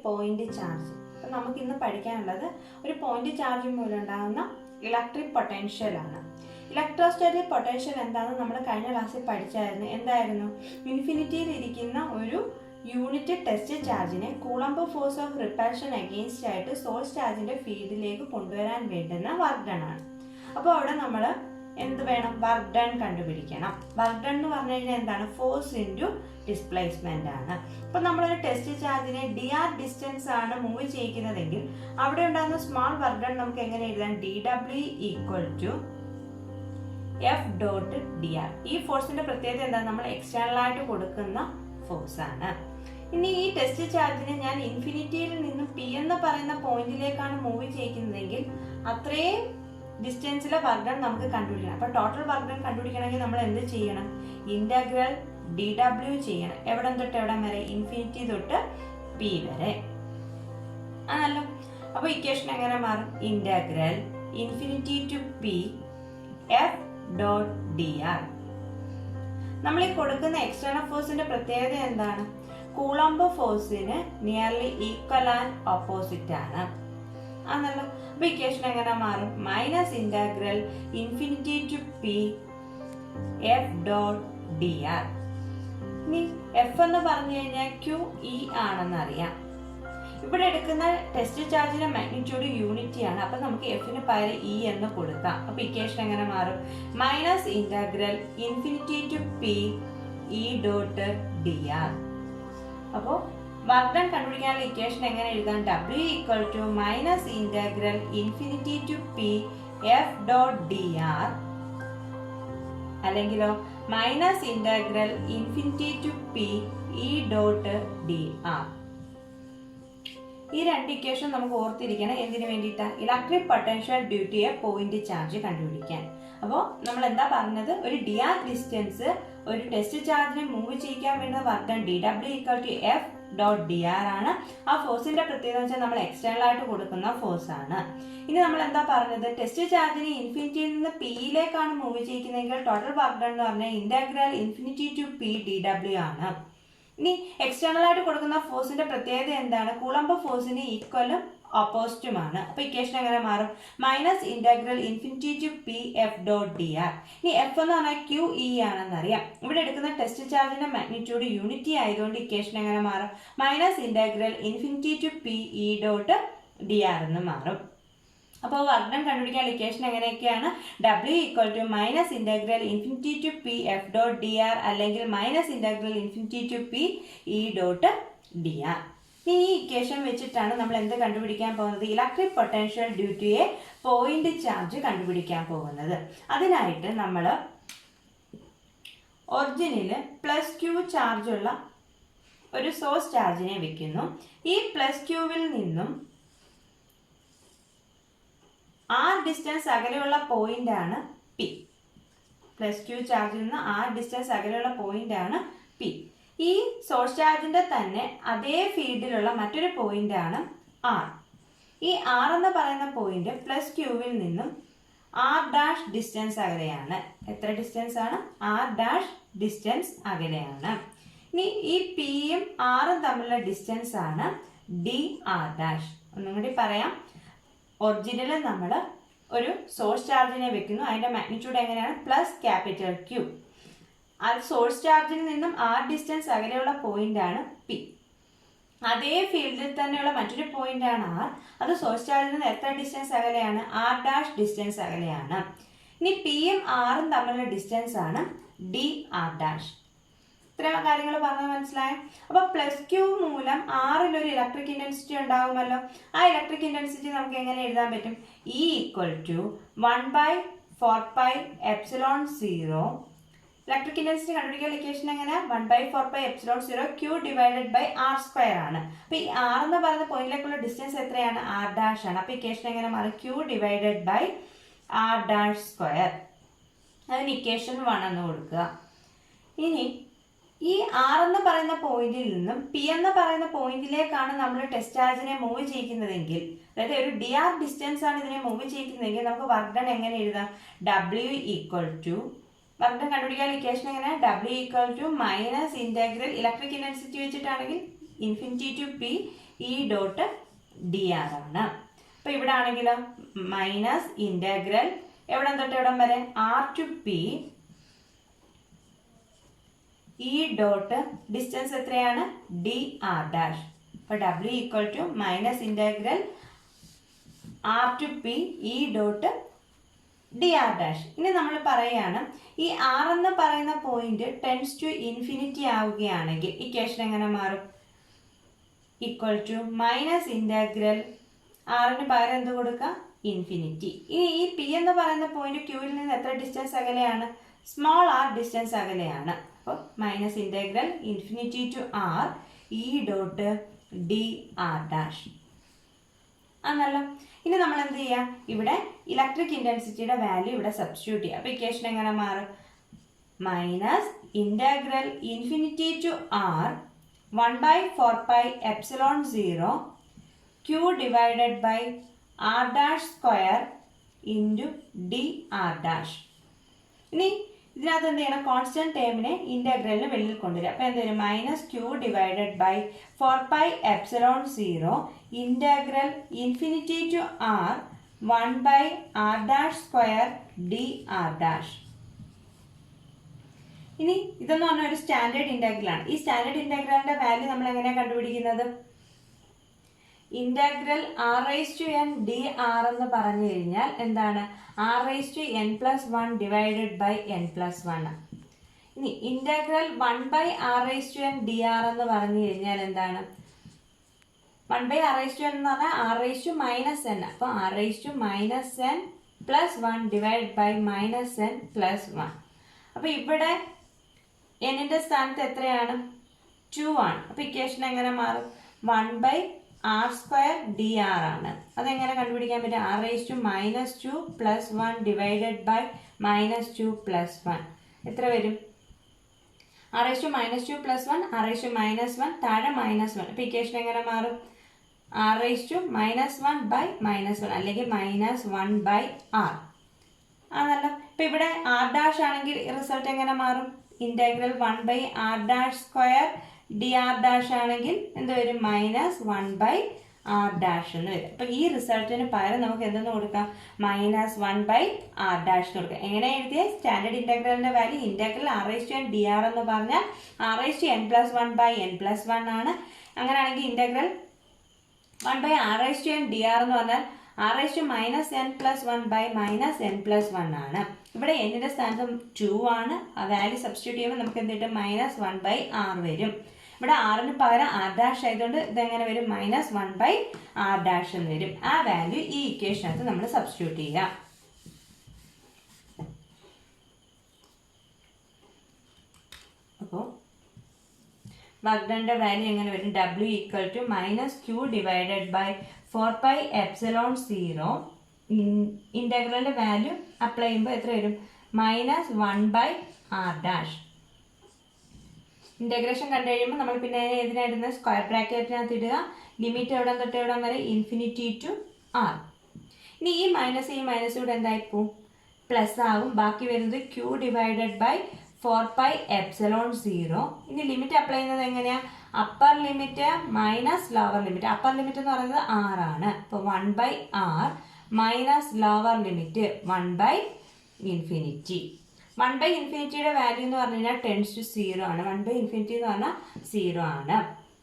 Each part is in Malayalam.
Point charge. അപ്പം നമുക്ക് ഇന്ന് പഠിക്കാനുള്ളത് ഒരു പോയിന്റ് ചാർജ് മൂലം ഉണ്ടാകുന്ന ഇലക്ട്രിക് പൊട്ടൻഷ്യൽ ആണ്. ഇലക്ട്രോസ്റ്റാറ്റിക് പൊട്ടൻഷ്യൽ എന്താണെന്ന് നമ്മൾ കഴിഞ്ഞ ക്ലാസ്സിൽ പഠിച്ചായിരുന്നു. എന്തായിരുന്നു? ഇൻഫിനിറ്റിയിൽ ഇരിക്കുന്ന ഒരു യൂണിറ്റ് ടെസ്റ്റ് ചാർജിനെ Coulomb force of repulsion against ആയിട്ട് സോഴ്സ് ചാർജിന്റെ ഫീൽഡിലേക്ക് കൊണ്ടുവരാൻ വേണ്ടുന്ന വർക്ക് ഡൺ ആണ്. അപ്പോൾ അവിടെ നമ്മൾ എന്ത് വേണം? വർക്ക് ഡൺ കണ്ടുപിടിക്കണം. വർക്ക് ഡൺ എന്ന് പറഞ്ഞു കഴിഞ്ഞാൽ എന്താണ്? ഫോഴ്സ് ഇൻറ്റു ഡിസ്പ്ലേസ്മെന്റ് ആണ്. അപ്പോൾ നമ്മളൊരു ടെസ്റ്റ് ചാർജിനെ dr ഡിസ്റ്റൻസ് ആണ് മൂവ് ചെയ്യിക്കുന്നതെങ്കിൽ അവിടെ ഉണ്ടാകുന്ന സ്മാൾ വർക്ക് ഡൺ നമുക്ക് എങ്ങനെ എഴുതാം? dw equal to F dot dr. ഈ ഫോഴ്സിന്റെ പ്രത്യേകത എന്താണ്? നമ്മൾ എക്സ്റ്റേണൽ ആയിട്ട് കൊടുക്കുന്ന ഫോഴ്സ് ആണ്. ഇനി ഈ ടെസ്റ്റ് ചാർജിനെ ഞാൻ ഇൻഫിനിറ്റിയിൽ നിന്നും പി എന്ന് പറയുന്ന പോയിന്റിലേക്കാണ് മൂവ് ചെയ്യിക്കുന്നതെങ്കിൽ അത്രയും ഡിസ്റ്റൻസിലെ വർക്ക് ഡൺ നമുക്ക് കണ്ടുപിടിക്കണം. അപ്പൊ ടോട്ടൽ വർക്ക് ഡൺ കണ്ടുപിടിക്കണമെങ്കിൽ നമ്മൾ എന്ത് ചെയ്യണം? ഇന്റഗ്രൽ dw ചെയ്യണം. എവിടെ തൊട്ട് എവിടെ വരെ? ഇൻഫിനിറ്റി തൊട്ട് പി വരെ ആണല്ലോ. അപ്പൊ ഇക്വേഷൻ എങ്ങനെ മാറും? Integral infinity to P F dot dr. നമ്മൾ ഈ കൊടുക്കുന്ന എക്സ്റ്റേണൽ ഫോഴ്സിന്റെ പ്രത്യേകത എന്താണ്? കൂളംബ് ഫോഴ്സിന് നിയർലി ഈക്വൽ ആൻഡ് ഓപ്പോസിറ്റ് ആണ് ആണല്ലോ. അപ്പൊ ഇക്വേഷൻ എങ്ങനെ മാറും? Minus integral infinity to P F dot dr. ഇനി എഫ് എന്ന് പറഞ്ഞു കഴിഞ്ഞാൽ ക്യു ഇ ആണെന്ന് അറിയാം. ഇവിടെ എടുക്കുന്ന ടെസ്റ്റ് ചാർജിന്റെ മാഗ്നിറ്റ്യൂഡ് യൂണിറ്റി ആണ്. അപ്പൊ നമുക്ക് എഫിന് പകരം ഇ എന്ന് കൊടുക്കാം. അപ്പൊ ഇക്വേഷൻ എങ്ങനെ മാറും? Minus integral infinity to P E dot dr. അപ്പോ വർക്ക് ഡൺ കണ്ടുപിടിക്കാനുള്ള ഇക്വേഷൻ എങ്ങനെ എഴുതാം? w equal to minus integral infinity to P F dot dr അല്ലെങ്കിലോ minus integral infinity to P E dot dr. ഈ രണ്ട് ഇക്വേഷൻ നമുക്ക് ഓർത്തിരിക്കണം. എന്തിനു വേണ്ടിയിട്ടാണ്? Electric potential due to a point charge കണ്ടുപിടിക്കാൻ. അപ്പോൾ നമ്മൾ എന്താ പറഞ്ഞത്? ഒരു dr ഡിസ്റ്റൻസ് ഒരു ടെസ്റ്റ് ചാർജിനെ മൂവ് ചെയ്യിക്കാൻ വേണ്ട work done dw equal to F dot dr ആണ്. ആ ഫോഴ്സിന്റെ പ്രത്യേകത വെച്ചാൽ നമ്മൾ എക്സ്റ്റേണൽ ആയിട്ട് കൊടുക്കുന്ന ഫോഴ്സ് ആണ്. ഇനി നമ്മൾ എന്താ പറഞ്ഞത്? ടെസ്റ്റ് ചാർജിനെ ഇൻഫിനിറ്റിയിൽ നിന്ന് പിയിലേക്കാണ് മൂവ് ചെയ്യിക്കുന്നതെങ്കിൽ ടോട്ടൽ വർക്ക് ഡൺ എന്ന് പറഞ്ഞാൽ integral infinity to P dw ആണ്. ഇനി എക്സ്റ്റേണൽ ആയിട്ട് കൊടുക്കുന്ന ഫോഴ്സിന്റെ പ്രത്യേകത എന്താണ്? കൂളംബ് ഫോഴ്സിന് ഈക്വലും ഓപ്പോസിറ്റുമാണ്. അപ്പൊ ഇക്വേഷൻ എങ്ങനെ മാറും? Minus integral infinity to P F dot dr. ഇനി എഫ് എന്ന് പറഞ്ഞാൽ ക്യു ഇ ആണെന്ന് അറിയാം. ഇവിടെ എടുക്കുന്ന ടെസ്റ്റ് ചാർജിന്റെ മാഗ്നിറ്റ്യൂഡ് യൂണിറ്റി ആയതുകൊണ്ട് ഇക്വേഷൻ എങ്ങനെ മാറും? Minus integral infinity to P E dot dr എന്ന് മാറും. അപ്പോൾ വർക്ക് ഡൺ കണ്ടുപിടിക്കാൻ ഇക്വേഷൻ എങ്ങനെയൊക്കെയാണ്? w equal to minus integral infinity to P F dot dr അല്ലെങ്കിൽ minus integral infinity to P E dot dr. ഈ ഇക്വേഷൻ വെച്ചിട്ടാണ് നമ്മൾ എന്ത് കണ്ടുപിടിക്കാൻ പോകുന്നത്? Electric potential due to a point charge കണ്ടുപിടിക്കാൻ പോകുന്നത്. അതിനായിട്ട് നമ്മൾ ഒറിജിനില് പ്ലസ് ക്യൂ ചാർജ് ഉള്ള ഒരു സോഴ്സ് ചാർജിനെ വെക്കുന്നു. ഈ പ്ലസ് ക്യൂവിൽ നിന്നും r ഡിസ്റ്റൻസ് അകലെയുള്ള പോയിന്റ് ആണ് പി. പ്ലസ് ക്യൂ ചാർജിൽ നിന്ന് r ഡിസ്റ്റൻസ് അകലെയുള്ള പോയിന്റ് ആണ് പി. ഈ സോഴ്സ് ചാർജിന്റെ തന്നെ അതേ ഫീൽഡിലുള്ള മറ്റൊരു പോയിന്റ് ആണ് r. ഈ r എന്ന് പറയുന്ന പോയിന്റ് പ്ലസ് ക്യൂവിൽ നിന്നും r ഡാഷ് ഡിസ്റ്റൻസ് അകലെയാണ്. എത്ര ഡിസ്റ്റൻസ് ആണ്? r ഡാഷ് ഡിസ്റ്റൻസ് അകലെയാണ്. ഇനി ഈ പിയും ആറും തമ്മിലുള്ള ഡിസ്റ്റൻസ് ആണ് dr ഡാഷ്. ഒന്നും കൂടി പറയാം. ഒറിജിനലിൽ നമ്മൾ ഒരു സോഴ്സ് ചാർജിനെ വെക്കുന്നു. അതിന്റെ മാഗ്നിറ്റ്യൂഡ് എങ്ങനെയാണ്? Plus capital Q. അത് സോഴ്സ് ചാർജിൽ നിന്നും r ഡിസ്റ്റൻസ് അകലെയുള്ള പോയിന്റ് ആണ് പി. അതേ ഫീൽഡിൽ തന്നെയുള്ള മറ്റൊരു പോയിന്റ് ആണ് r. അത് സോഴ്സ് ചാർജിൽ നിന്ന് എത്ര ഡിസ്റ്റൻസ് അകലെയാണ്? r ഡാഷ് ഡിസ്റ്റൻസ് അകലെയാണ്. ഇനി പിയും ആറും തമ്മിലുള്ള ഡിസ്റ്റൻസ് ആണ് dr ഡാഷ്. ഇത്രയും കാര്യങ്ങൾ പറഞ്ഞാൽ മനസ്സിലായോ? അപ്പൊ പ്ലസ് ക്യൂ മൂലം ആറിൽ ഒരു ഇലക്ട്രിക് ഇന്റൻസിറ്റി ഉണ്ടാകുമല്ലോ. ആ ഇലക്ട്രിക് ഇന്റൻസിറ്റി നമുക്ക് എങ്ങനെ എഴുതാൻ പറ്റും? E equal to 1/4πε0. Electric intensity കണ്ടുപിടിക്കാൻ ഇക്വേഷൻ എങ്ങനെയാ? 1/4πε0 Q divided by r square ആണ്. അപ്പൊ ഈ r എന്ന് പറയുന്ന പോയിന്റിലേക്കുള്ള ഡിസ്റ്റൻസ് എത്രയാണ്? r ഡാഷ് ആണ്. അപ്പൊ ഇക്വേഷൻ എങ്ങനെ മാറും? Q divided by r dash square. അതിന് ഇക്വേഷൻ 1 എന്ന് കൊടുക്കുക. ഇനി ഈ r എന്ന് പറയുന്ന പോയിന്റിൽ നിന്നും p എന്ന് പറയുന്ന പോയിന്റിലേക്കാണ് നമ്മൾ ടെസ്റ്റ് ചാർജിനെ മൂവ് ചെയ്യിക്കുന്നതെങ്കിൽ, അതായത് ഒരു dr ഡിസ്റ്റൻസ് ആണ് ഇതിനെ മൂവ് ചെയ്യിക്കുന്നതെങ്കിൽ നമുക്ക് വർക്ക് ഡൺ എങ്ങനെ എഴുതാം? w equal to work done കണ്ടുപിടിക്കാൻ ഇക്വേഷൻ എങ്ങനെ? w equal to minus integral electric intensity വെച്ചിട്ടാണെങ്കിൽ infinity to P E dot D R ആണ്. അപ്പോൾ ഇവിടെ ആണെങ്കിലോ മൈനസ് ഇൻ്റഗ്രൽ എവിടെ തൊട്ട് എവിടം വരെ R to P E dot distance എത്രയാണ് ഡി ആർ ഡാഷ്. അപ്പോൾ W equal to minus integral R to P E dot D R dash. ഇനി നമ്മൾ പറയുകയാണ് ഈ ആർ എന്ന് പറയുന്ന പോയിന്റ് ടെൻസ് ടു ഇൻഫിനിറ്റി ആവുകയാണെങ്കിൽ ഇക്വേഷൻ എങ്ങനെ മാറും? ഈക്വൽ ടു മൈനസ് ഇൻ്റഗ്രൽ ആറിന് പകരം എന്ത് കൊടുക്കുക ഇൻഫിനിറ്റി. ഇനി ഈ പി എന്ന് പറയുന്ന പോയിന്റ് ക്യൂവിൽ നിന്ന് എത്ര ഡിസ്റ്റൻസ് അകലെയാണ്? സ്മോൾ ആർ ഡിസ്റ്റൻസ് അകലെയാണ്. അപ്പോൾ minus integral infinity to R E dot D R dash ആണല്ലോ. ഇനി നമ്മൾ എന്ത് ചെയ്യാം? ഇവിടെ ഇലക്ട്രിക് ഇൻറ്റൻസിറ്റിയുടെ വാല്യൂ ഇവിടെ സബ്സ്റ്റിറ്റ്യൂട്ട് ചെയ്യാം. അപ്പോൾ ഇക്വേഷൻ എങ്ങനെ മാറും? Minus integral infinity to R 1/4πε0 q divided by R dash square into D R dash. ഇനി ഇതിനകത്ത് എന്ത് ചെയ്യണം? കോൺസ്റ്റന്റ് ടേമിനെ ഇൻ്റഗ്രലിന് വെളിയിൽ കൊണ്ടുവരിക. അപ്പോൾ എന്ത് വരും? Minus Q divided by 4πε0 integral infinity to R 1/r dash square D R dash. ഇനി ഇതെന്ന് പറഞ്ഞാൽ ഒരു സ്റ്റാൻഡേർഡ് ഇൻ്റഗ്രൽ ആണ്. ഈ സ്റ്റാൻഡേർഡ് ഇൻ്റഗ്രലിൻ്റെ വാല്യൂ നമ്മൾ എങ്ങനെയാണ് കണ്ടുപിടിക്കുന്നത്? Integral R raise to N D R എന്ന് പറഞ്ഞു കഴിഞ്ഞാൽ എന്താണ്? R raise to N plus 1 divided by N plus 1. ഇനി integral 1/r raise to N D R എന്ന് പറഞ്ഞു കഴിഞ്ഞാൽ എന്താണ്? 1/r റൈസ് ടു എൻ എന്ന് പറഞ്ഞാൽ R raise to minus N. അപ്പോൾ R raise to minus N plus 1 divide by minus N plus 1. അപ്പോൾ ഇവിടെ എന്നിൻ്റെ സ്ഥാനത്ത് എത്രയാണ്? 2 ആണ്. അപ്പോൾ ഇക്വേഷൻ എങ്ങനെ മാറും? 1/r സ്ക്വയർ ഡി ആർ ആണ്. അതെങ്ങനെ കണ്ടുപിടിക്കാൻ പറ്റും? R raise to minus 2 plus 1 divided by minus 2 plus 1 എത്ര വരും? R raise to minus 2 plus 1 R raise to minus 1 താഴെ മൈനസ് 1. അപ്പോൾ ഇക്വേഷൻ എങ്ങനെ മാറും? R raise to minus 1 by minus 1 അല്ലെങ്കിൽ മൈനസ് 1 ബൈ ആർ ആണല്ലോ. ഇപ്പോൾ ഇവിടെ ആർ ഡാഷ് ആണെങ്കിൽ റിസൾട്ട് എങ്ങനെ മാറും? Integral 1/r dash square D R dash ആണെങ്കിൽ എന്ത് വരും? മൈനസ് 1/r ഡാഷ് എന്ന് വരും. അപ്പോൾ ഈ റിസൾട്ടിന് പകരം നമുക്ക് എന്തെന്ന് കൊടുക്കാം? മൈനസ് 1/r ഡാഷ് എന്ന് കൊടുക്കാം. എങ്ങനെ എഴുതിയ? സ്റ്റാൻഡേർഡ് ഇൻ്റഗ്രലിൻ്റെ value integral R raise to N D R എന്ന് പറഞ്ഞാൽ R raise to N plus 1 by N plus 1 ആണ്. അങ്ങനെയാണെങ്കിൽ integral 1/r raise to N D R എന്ന് പറഞ്ഞാൽ R raise to minus N plus 1 by minus N plus 1 ആണ്. ഇവിടെ എന്നിൻ്റെ സ്ഥാനത്ത് 2 ആണ്. ആ വാല്യൂ സബ്സ്റ്റിറ്റ്യൂട്ട് ചെയ്യുമ്പോൾ നമുക്ക് എന്ത് കിട്ടും? മൈനസ് 1/r വരും. ഇവിടെ ആറിന് പകരം ആർ ഡാഷ് ആയതുകൊണ്ട് ഇതെങ്ങനെ വരും? മൈനസ് 1/r ഡാഷ് എന്ന് വരും. ആ വാല്യൂ ഈ ഇക്വേഷനകത്ത് നമ്മൾ സബ്സ്റ്റിറ്റ്യൂട്ട് ചെയ്യാം. അപ്പോൾ വർക്ക് വാല്യൂ എങ്ങനെ വരും? W equal to minus Q divided by 4πε0 ഇൻ്റഗ്രലിൻ്റെ വാല്യൂ അപ്ലൈ ചെയ്യുമ്പോൾ എത്ര വരും? Minus 1/r dash. ഇൻ്റഗ്രേഷൻ കണ്ടു കഴിയുമ്പോൾ നമ്മൾ പിന്നെ ഏതിനായിരുന്നു? സ്ക്വയർ ബ്രാക്കറ്റിനകത്ത് ഇടുക. ലിമിറ്റ് എവിടെ തൊട്ട് എവിടം വരെ? Infinity to R. ഇനി ഈ മൈനസ് ഇവിടെ എന്തായിപ്പോവും? പ്ലസ് ആവും. ബാക്കി വരുന്നത് ക്യൂ ഡിവൈഡഡ് ബൈ 4πε0. ഇനി ലിമിറ്റ് അപ്ലൈ ചെയ്യുന്നത് എങ്ങനെയാണ്? Upper limit minus lower limit. Upper limit എന്ന് പറയുന്നത് ആർ ആണ്. അപ്പോൾ 1/r minus lower limit 1/∞. 1/∞ value എന്ന് പറഞ്ഞു കഴിഞ്ഞാൽ ടെൻസ് ടു 0 ആണ്. 1/∞ എന്ന് പറഞ്ഞാൽ 0 ആണ്.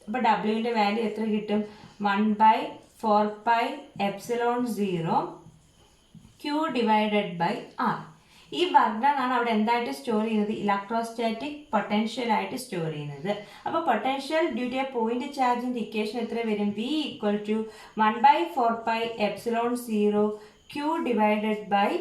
അപ്പോൾ ഡബ്ല്യുവിൻ്റെ വാല്യൂ എത്ര കിട്ടും? 1/4πε0 q ഡിവൈഡഡ് ബൈ ആർ. ഈ വർക്ക് ഡൺ ആണ് അവിടെ എന്തായിട്ട് സ്റ്റോർ ചെയ്യുന്നത്? ഇലക്ട്രോസ്റ്റാറ്റിക് പൊട്ടൻഷ്യൽ ആയിട്ട് സ്റ്റോർ ചെയ്യുന്നത്. അപ്പോൾ potential due to a point ചാർജിൻ്റെ ഇക്വേഷൻ എത്ര വരും? v equal to 1/4πε0 q divided by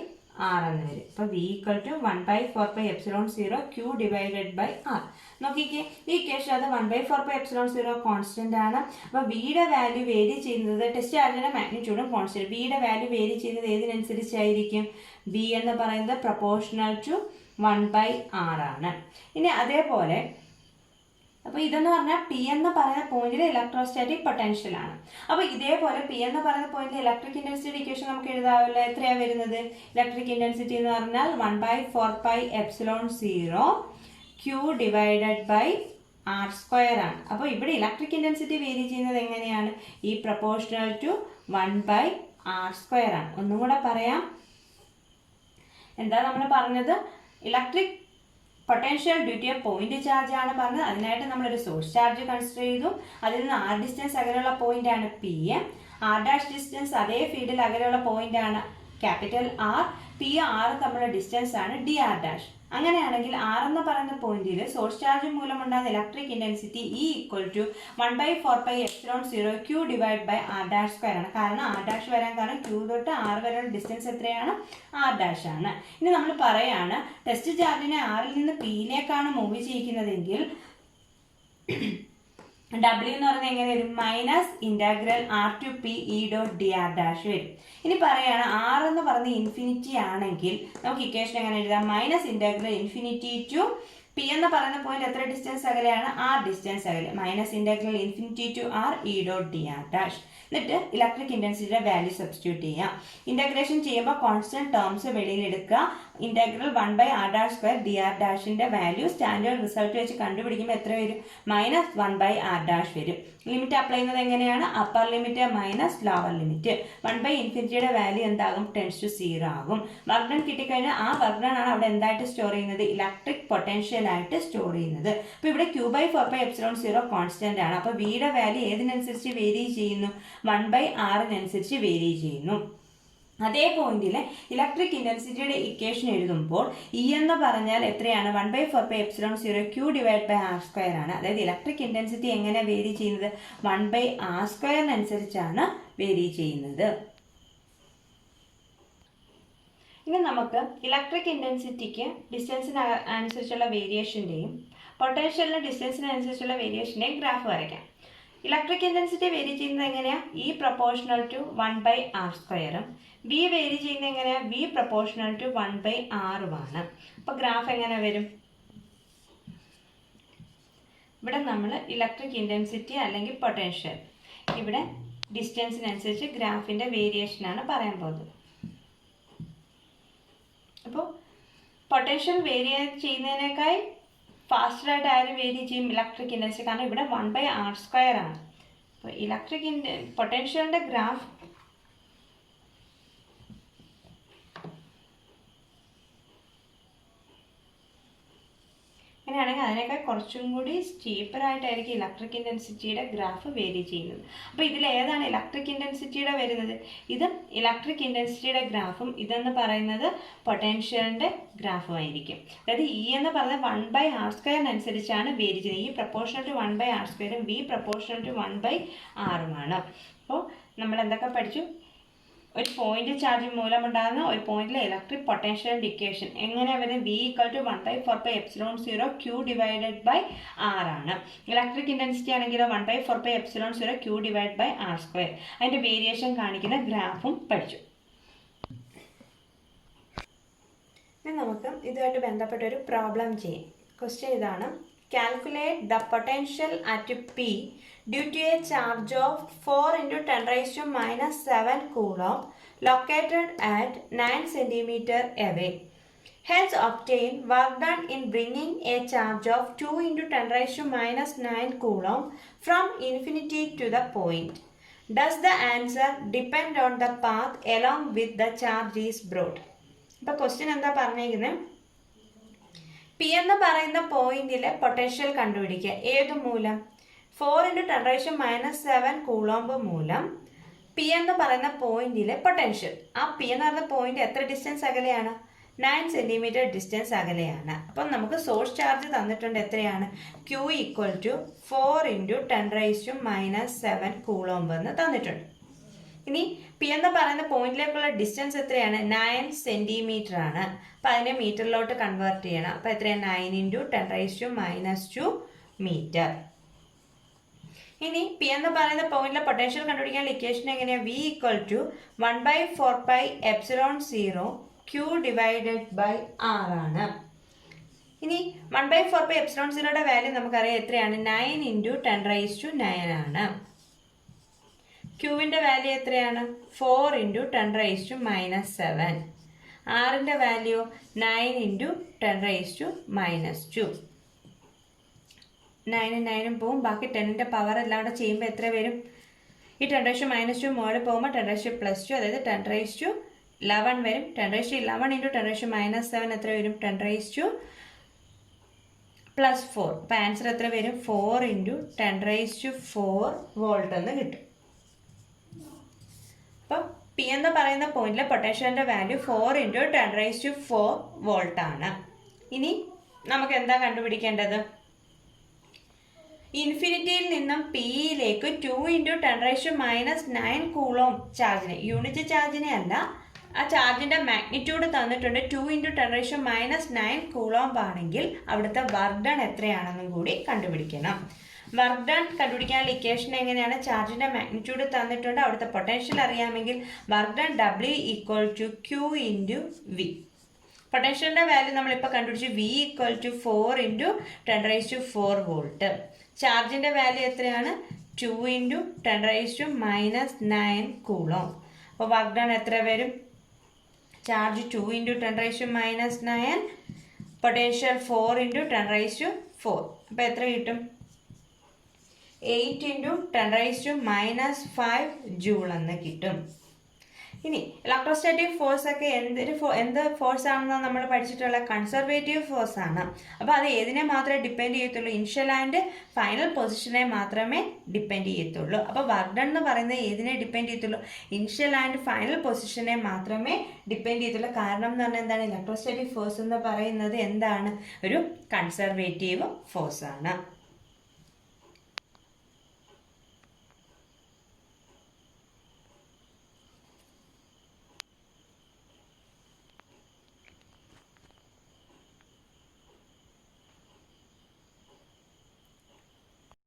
R എന്ന് വരും. അപ്പോൾ v equal to 1/4πε0 q divided by R. നോക്കിക്കേ, ഈ ഇക്വേഷൻ അത് 1/4πε0 കോൺസ്റ്റന്റ് ആണ്. അപ്പോൾ വിയുടെ വാല്യൂ വേരി ചെയ്യുന്നത് ടെസ്റ്റ് ചാർജിന്റെ മാഗ്നിറ്റ്യൂഡും കോൺസ്റ്റന്റ്. വിയുടെ വാല്യൂ വേരി ചെയ്യുന്നത് ഏതിനനുസരിച്ചായിരിക്കും? വി എന്ന് പറയുന്നത് പ്രൊപ്പോർഷണൽ ടു 1/r ആണ്. ഇനി അതേപോലെ അപ്പോൾ ഇതെന്ന് പറഞ്ഞാൽ പി എന്ന് പറയുന്ന പോയിന്റിൽ ഇലക്ട്രോസ്റ്റാറ്റിക് പൊട്ടൻഷ്യൽ ആണ്. അപ്പോൾ ഇതേപോലെ പി എന്ന് പറയുന്ന പോയിന്റിൽ ഇലക്ട്രിക് ഇൻറ്റൻസിറ്റി ഇക്വേഷൻ നമുക്ക് എഴുതാമല്ലോ. എത്രയാണ് വരുന്നത്? ഇലക്ട്രിക് ഇൻറ്റൻസിറ്റി എന്ന് പറഞ്ഞാൽ 1/4πε0 q divided by R square ആണ്. അപ്പോൾ ഇവിടെ ഇലക്ട്രിക് ഇൻറ്റൻസിറ്റി വേരി ചെയ്യുന്നത് എങ്ങനെയാണ്? ഈ പ്രൊപ്പോർഷണൽ ടു 1/r² ആണ്. ഒന്നും കൂടെ പറയാം. എന്താ നമ്മൾ പറഞ്ഞത്? Electric potential due to a point charge ആണ് പറഞ്ഞത്. അതിനായിട്ട് നമ്മളൊരു സോഴ്സ് ചാർജ് കൺസിഡർ ചെയ്തു. അതിൽ നിന്ന് ആർ ഡിസ്റ്റൻസ് അകലെയുള്ള പോയിന്റ് ആണ് P M. R dash distance അതേ ഫീൽഡിൽ അകലെയുള്ള പോയിന്റ് ആണ് ക്യാപിറ്റൽ ആർ. പി ആർ തമ്മിലുള്ള ഡിസ്റ്റൻസ് ആണ് ഡി ആർ ഡാഷ്. അങ്ങനെയാണെങ്കിൽ ആർ എന്ന് പറയുന്ന പോയിന്റിൽ സോഴ്സ് ചാർജ് മൂലമുണ്ടാകുന്ന electric intensity E equal to 1/4πε0 Q divide by R dash square ആണ്. കാരണം ആർ ഡാഷ് വരാൻ കാരണം Q തൊട്ട് ആർ വരെയുള്ള ഡിസ്റ്റൻസ് എത്രയാണ്? ആർ ഡാഷ് ആണ്. ഇനി നമ്മൾ പറയാണ് ടെസ്റ്റ് ചാർജിനെ ആറിൽ നിന്ന് പിയിലേക്കാണ് മൂവ് ചെയ്യിക്കുന്നതെങ്കിൽ W എന്ന് പറയുന്നത് എങ്ങനെ വരും? Minus integral R to P E dot D R dash വരും. ഇനി പറയാണ് ആർ എന്ന് പറഞ്ഞ ഇൻഫിനിറ്റി ആണെങ്കിൽ നമുക്ക് ഇക്വേഷൻ എങ്ങനെ എഴുതാം? Minus integral infinity to P എന്ന് പറയുന്ന പോയിന്റ് എത്ര ഡിസ്റ്റൻസ് അകലെയാണ്? ആർ ഡിസ്റ്റൻസ് അകലെ. Minus integral infinity to R E dot D R dash. എന്നിട്ട് ഇലക്ട്രിക് ഇന്റൻസിറ്റിയുടെ വാല്യൂ സബ്സ്റ്റിറ്റ്യൂട്ട് ചെയ്യാം. ഇന്റഗ്രേഷൻ ചെയ്യുമ്പോൾ കോൺസ്റ്റന്റ് ടേംസ് വെളിയിൽ എടുക്കുക. ഇന്റഗ്രൽ 1/r² ഡി ആർ ഡാഷിന്റെ വാല്യൂ സ്റ്റാൻഡേർഡ് റിസൾട്ട് വെച്ച് കണ്ടുപിടിക്കുമ്പോൾ എത്ര വരും? മൈനസ് 1/r' വരും. ലിമിറ്റ് അപ്ലൈ ചെയ്യുന്നത് എങ്ങനെയാണ്? Upper limit minus lower limit. 1/∞ value എന്താകും? ടെൻസ് ടു 0 ആകും. വർക്ക് ഡൺ കിട്ടിക്കഴിഞ്ഞാൽ ആ വർക്ക് ഡൺ ആണ് അവിടെ എന്തായിട്ട് സ്റ്റോർ ചെയ്യുന്നത്? ഇലക്ട്രിക് പൊട്ടൻഷ്യൽ ആയിട്ട് സ്റ്റോർ ചെയ്യുന്നത്. അപ്പോൾ ഇവിടെ Q/4πε0 കോൺസ്റ്റന്റ് ആണ്. അപ്പോൾ വിയുടെ വാല്യൂ ഏതിനനുസരിച്ച് വേരി ചെയ്യുന്നു? 1/r വേരി ചെയ്യുന്നു. അതേ പോയിന്റിലെ ഇലക്ട്രിക് ഇന്റൻസിറ്റിയുടെ ഇക്വേഷൻ എഴുതുമ്പോൾ ഇ എന്ന് പറഞ്ഞാൽ എത്രയാണ്? 1/4πε0 Q ഡിവൈഡ് ബൈ r² ആണ്. അതായത് ഇലക്ട്രിക് ഇന്റൻസിറ്റി എങ്ങനെ വേരി ചെയ്യുന്നത്? 1/r² വേരി ചെയ്യുന്നത്. ഇനി നമുക്ക് ഇലക്ട്രിക് ഇന്റൻസിറ്റിക്ക് ഡിസ്റ്റൻസിന് അനുസരിച്ചുള്ള വേരിയേഷൻ്റെയും പൊട്ടൻഷ്യലിന് ഡിസ്റ്റൻസിനനുസരിച്ചുള്ള വേരിയേഷൻ്റെയും ഗ്രാഫ് വരയ്ക്കാം. ഇലക്ട്രിക് ഇന്റൻസിറ്റി വേരി ചെയ്യുന്നത് എങ്ങനെയാണ്? ഇ പ്രൊപ്പോർഷണൽ ടു 1/r²ഉം ബി വേരി ചെയ്യുന്നത് എങ്ങനെയാണ്? ബി പ്രൊപ്പോർഷണൽ ടു 1/r ആണ്. അപ്പോൾ ഗ്രാഫ് എങ്ങനെ വരും? ഇവിടെ നമ്മൾ ഇലക്ട്രിക് ഇന്റൻസിറ്റി അല്ലെങ്കിൽ പൊട്ടൻഷ്യൽ, ഇവിടെ ഡിസ്റ്റൻസിനനുസരിച്ച് ഗ്രാഫിൻ്റെ വേരിയേഷനാണ് പറയാൻ പോകുന്നത്. അപ്പോൾ പൊട്ടൻഷ്യൽ വേരി ചെയ്യുന്നതിനേക്കാൾ ഫാസ്റ്ററായിട്ട് ആരും വേരി ചെയ്യും ഇലക്ട്രിക് ഇന്റൻസിറ്റി. കാരണം ഇവിടെ 1/r² ആണ്. അപ്പോൾ ഇലക്ട്രിക് പൊട്ടൻഷ്യലിൻ്റെ ഗ്രാഫ് അങ്ങനെയാണെങ്കിൽ അതിനേക്കാൾ കുറച്ചും കൂടി സ്റ്റീപ്പറായിട്ടായിരിക്കും ഇലക്ട്രിക് ഇന്റൻസിറ്റിയുടെ ഗ്രാഫ് വേരി ചെയ്യുന്നത്. അപ്പോൾ ഇതിൽ ഏതാണ് ഇലക്ട്രിക് ഇന്റൻസിറ്റിയുടെ വരുന്നത്? ഇത് ഇലക്ട്രിക് ഇന്റൻസിറ്റിയുടെ ഗ്രാഫും ഇതെന്ന് പറയുന്നത് പൊട്ടൻഷ്യലിൻ്റെ ഗ്രാഫും ആയിരിക്കും. അതായത് ഇ എന്ന് പറയുന്നത് 1/r² അനുസരിച്ചാണ് വേരി ചെയ്യുന്നത്. ഇ പ്രൊപ്പോർഷണൽ ടു 1/r²ഉം ബി പ്രൊപ്പോർഷണൽ ടു 1/r-ഉമാണ്. അപ്പോൾ നമ്മൾ എന്തൊക്കെ പഠിച്ചു? ഒരു പോയിന്റ് ചാർജ് മൂലമുണ്ടാകുന്ന ഒരു പോയിന്റിലെ ഇലക്ട്രിക് പൊട്ടൻഷ്യലിൻ്റെ ഇക്വേഷൻ എങ്ങനെയാണ് വരുന്നത്? V equal to 1/4πε0 Q divided by R ആണ്. ഇലക്ട്രിക് ഇന്റൻസിറ്റി ആണെങ്കിലോ 1/4πε0 Q ഡിവൈഡ് ബൈ r². അതിൻ്റെ വേരിയേഷൻ കാണിക്കുന്ന ഗ്രാഫും പഠിച്ചു. ഇനി നമുക്ക് ഇതുമായിട്ട് ബന്ധപ്പെട്ട ഒരു പ്രോബ്ലം ചെയ്യാം. ക്വസ്റ്റ്യൻ ഇതാണ്: calculate the potential at P due to a charge of 4 × 10⁻⁻⁷ coulomb located at 9 cm away. Hence obtain work done in bringing a charge of 2 × 10⁻⁹ coulomb from infinity to the point. Does the answer depend on the path along with the charge is brought? ഇപ്പോൾ ക്വസ്റ്റ്യൻ എന്താ പറഞ്ഞിരിക്കുന്നത്? പി എന്ന് പറയുന്ന പോയിന്റിലെ പൊട്ടൻഷ്യൽ കണ്ടുപിടിക്കുക. ഏത് മൂലം? 4 × 10⁻⁷ കൂളോംബ് മൂലം പി എന്ന് പറയുന്ന പോയിന്റിലെ പൊട്ടൻഷ്യൽ. ആ പി എന്ന് പറയുന്ന പോയിന്റ് എത്ര ഡിസ്റ്റൻസ് അകലെയാണ്? 9 cm ഡിസ്റ്റൻസ് അകലെയാണ്. അപ്പം നമുക്ക് സോഴ്സ് ചാർജ് തന്നിട്ടുണ്ട്. എത്രയാണ്? Q ഈക്വൽ ടു 4 × 10⁻⁷ കൂളോംബ് എന്ന് തന്നിട്ടുണ്ട്. ഇനി പി എന്ന് പറയുന്ന പോയിന്റിലേക്കുള്ള ഡിസ്റ്റൻസ് എത്രയാണ്? 9 cm ആണ്. അപ്പം അതിനെ മീറ്ററിലോട്ട് കൺവേർട്ട് ചെയ്യണം. അപ്പോൾ എത്രയാണ്? 9 × 10⁻² മീറ്റർ. ഇനി പി എന്ന് പറയുന്ന പോയിന്റിലെ പൊട്ടൻഷ്യൽ കണ്ടുപിടിക്കാനുള്ള ഇക്വേഷൻ എങ്ങനെയാണ്? V equal to 1/4πε0 Q divided by R ആണ്. ഇനി 1/4πε0യുടെ വാല്യൂ നമുക്കറിയാം എത്രയാണ്? 9 × 10⁻⁹ ആണ്. ക്യൂവിൻ്റെ വാല്യൂ എത്രയാണ്? 4 × 10⁻⁷. ആറിൻ്റെ വാല്യൂ 9 × 10⁻². 9 പോവും. ബാക്കി 10ന്റെ പവർ എല്ലാം കൂടെ ചെയ്യുമ്പോൾ എത്ര വരും? ഈ 10⁻² മുകളിൽ പോകുമ്പോൾ 10⁻+2, അതായത് 10⁻11 വരും. 10⁻11 × 10⁻7 എത്ര വരും? 10⁻+4. അപ്പോൾ ആൻസർ എത്ര വരും? 4 × 10⁻4 വോൾട്ട് എന്ന് കിട്ടും. അപ്പം പി എന്ന് പറയുന്ന പോയിന്റിലെ പൊട്ടൻഷ്യലിന്റെ വാല്യൂ 4 × 10⁻4 വോൾട്ട് ആണ്. ഇനി നമുക്ക് എന്താ കണ്ടുപിടിക്കേണ്ടത്? ഇൻഫിനിറ്റിയിൽ നിന്നും പിയിലേക്ക് 2 × 10⁻9 കൂളോം ചാർജിനെ, യൂണിറ്റ് ചാർജിനെ അല്ല, ആ ചാർജിന്റെ മാഗ്നിറ്റ്യൂഡ് തന്നിട്ടുണ്ട്. 2 × 10⁻9 കൂളോം ആണെങ്കിൽ അവിടുത്തെ വർക്ക് ഡൺ എത്രയാണെന്നും കൂടി കണ്ടുപിടിക്കണം. വർക്ക് ഡൺ കണ്ടുപിടിക്കാനുള്ള ഇക്വേഷൻ എങ്ങനെയാണ്? ചാർജിന്റെ മാഗ്നിറ്റ്യൂഡ് തന്നിട്ടുണ്ട്, അവിടുത്തെ പൊട്ടൻഷ്യൽ അറിയാമെങ്കിൽ work done W = Q × V. പൊട്ടൻഷ്യലിന്റെ വാല്യൂ നമ്മളിപ്പോൾ കണ്ടുപിടിച്ചു. V = 4 × 10⁻4 volt. ചാർജിന്റെ വാല്യൂ എത്രയാണ്? 2 × 10⁻9 കൂളോം. അപ്പോൾ വർക്ക് ഡൺ എത്ര വരും? Charge 2 × 10⁻9, potential 4 × 10⁻4. അപ്പോൾ എത്ര കിട്ടും? 8 × 10⁻5 ജൂൾ എന്ന് കിട്ടും. ഇനി ഇലക്ട്രോസ്റ്റാറ്റിക് ഫോഴ്സ് ഒക്കെ എന്ത് ഫോഴ്സ് ആണെന്നാണ് നമ്മൾ പഠിച്ചിട്ടുള്ള? കൺസർവേറ്റീവ് ഫോഴ്സ് ആണ്. അപ്പോൾ അത് ഏതിനെ മാത്രമേ ഡിപ്പെൻഡ് ചെയ്യത്തുള്ളൂ? ഇനിഷ്യൽ ആൻഡ് ഫൈനൽ പൊസിഷനെ മാത്രമേ ഡിപ്പെൻഡ് ചെയ്യത്തുള്ളൂ. അപ്പോൾ വർക്ക് ഡൺ എന്ന് പറയുന്നത് ഏതിനെ ഡിപ്പെൻഡ് ചെയ്യത്തുള്ളൂ? ഇനിഷ്യൽ ആൻഡ് ഫൈനൽ പൊസിഷനെ മാത്രമേ ഡിപ്പെൻഡ് ചെയ്യത്തുള്ളൂ. കാരണം എന്ന് പറഞ്ഞാൽ എന്താണ്? ഇലക്ട്രോസ്റ്റാറ്റിക് ഫോഴ്സ് എന്ന് പറയുന്നത് എന്താണ്? ഒരു കൺസർവേറ്റീവ് ഫോഴ്സ് ആണ്.